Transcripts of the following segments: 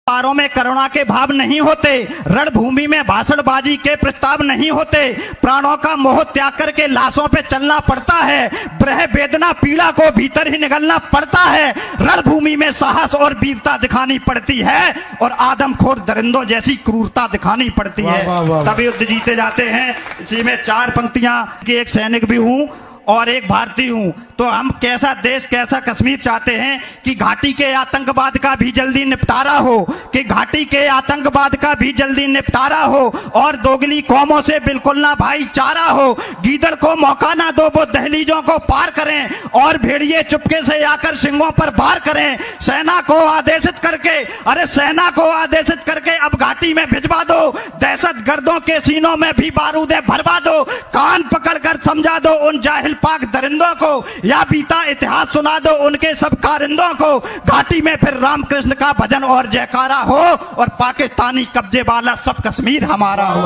पारों में करुणा के भाव नहीं होते, रणभूमि में भाषणबाजी के प्रस्ताव नहीं होते, प्राणों का मोह त्याग करके लाशों पे चलना पड़ता है, ब्रह वेदना पीड़ा को भीतर ही निगलना पड़ता है, रणभूमि में साहस और वीरता दिखानी पड़ती है और आदमखोर दरिंदों जैसी क्रूरता दिखानी पड़ती है, तभी युद्ध जीते जाते हैं। इसी में 4 पंक्तियां कि एक सैनिक भी हूं और एक भारतीय हूं, तो हम कैसा देश कैसा कश्मीर चाहते हैं कि घाटी के आतंकवाद का भी जल्दी निपटारा हो, कि घाटी के आतंकवाद का भी जल्दी निपटारा हो और दोगली कौमों से बिल्कुल ना भाईचारा हो, गीदड़ को मौका ना दो वो दहलीजों को पार करें और भेड़िए चुपके से आकर सिंगों पर वार करें, सेना को आदेशित करके, अरे सेना को आदेशित करके अब घाटी में भिजवा दो, दहशत गर्दों के सीनों में भी बारूदे भरवा दो, कान पकड़कर समझा दो उन जाहिल पाक दरिंदों को, या बीता इतिहास सुना दो उनके सब कारिंदों को, घाटी में फिर रामकृष्ण का भजन और जयकारा हो और पाकिस्तानी कब्जे वाला सब कश्मीर हमारा हो।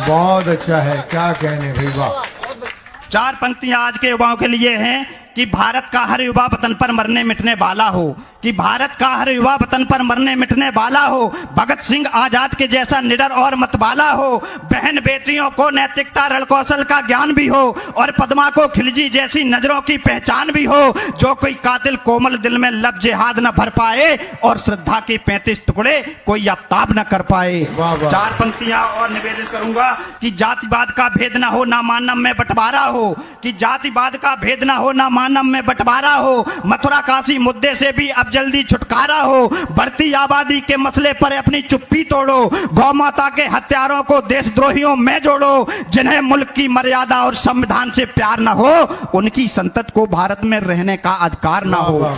बहुत अच्छा है, क्या कहने भाई, वाह। 4 पंक्तियां आज के युवाओं के लिए हैं कि भारत का हर युवा वतन पर मरने मिटने वाला हो, कि भारत का हर युवा वतन पर मरने मिटने वाला हो, भगत सिंह आजाद के जैसा निडर और मतवाला हो, बहन बेटियों को नैतिकता रण कौशल का ज्ञान भी हो और पद्मा को खिलजी जैसी नजरों की पहचान भी हो, जो कोई कातिल कोमल दिल में लब जिहाद न भर पाए और श्रद्धा के 35 टुकड़े कोई आफ्ताब न कर पाए। 4 पंक्तियां और निवेदित करूंगा कि जातिवाद का भेद न हो ना मानव में बंटवारा हो, कि जातिवाद का भेद न हो ना मानव में बंटवारा हो, मथुरा काशी मुद्दे से भी अब जल्दी छुटकारा हो, बढ़ती आबादी के मसले पर अपनी चुप्पी तोड़ो, गौ माता के हत्यारों को देशद्रोहियों में जोड़ो, जिन्हें मुल्क की मर्यादा और संविधान से प्यार न हो उनकी संतति को भारत में रहने का अधिकार न हो।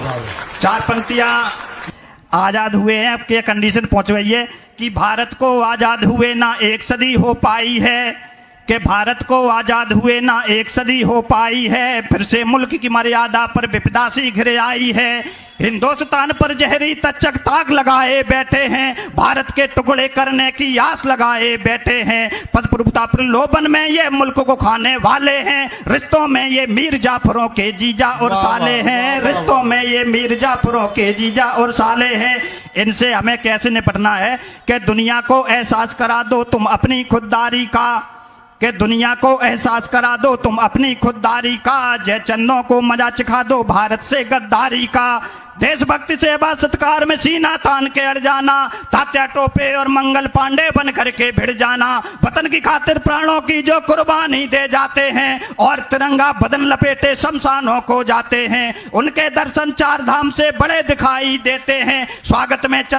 4 पंक्तियां आजाद हुए हैं, अब के कंडीशन पहुंच गई है कि भारत को आजाद हुए ना 1 सदी हो पाई है, कि भारत को आजाद हुए ना 1 सदी हो पाई है, फिर से मुल्क की मर्यादा पर विपदा सी घिरे आई है, हिंदुस्तान पर जहरी तचक ताक लगाए बैठे हैं, भारत के टुकड़े करने की आस लगाए बैठे हैं, पद प्रभुता प्रलोभन में ये मुल्क को खाने वाले हैं, रिश्तों में ये मीर जाफरों के जीजा और साले हैं, रिश्तों में ये मीर जाफरों के जीजा और साले हैं। इनसे हमें कैसे निपटना है कि दुनिया को एहसास करा दो तुम अपनी खुददारी का, कि दुनिया को एहसास करा दो तुम अपनी खुददारी का, जय चंदों को मजा चिखा दो भारत से गद्दारी का, देशभक्ति सेवा सत्कार में सीना तान के अड़ जाना, तात्या टोपे और मंगल पांडे बन करके भिड़ जाना, वतन की खातिर प्राणों की जो कुर्बानी दे जाते हैं और तिरंगा बदन लपेटे शमशानों को जाते हैं, उनके दर्शन 4 धाम से बड़े दिखाई देते हैं, स्वागत में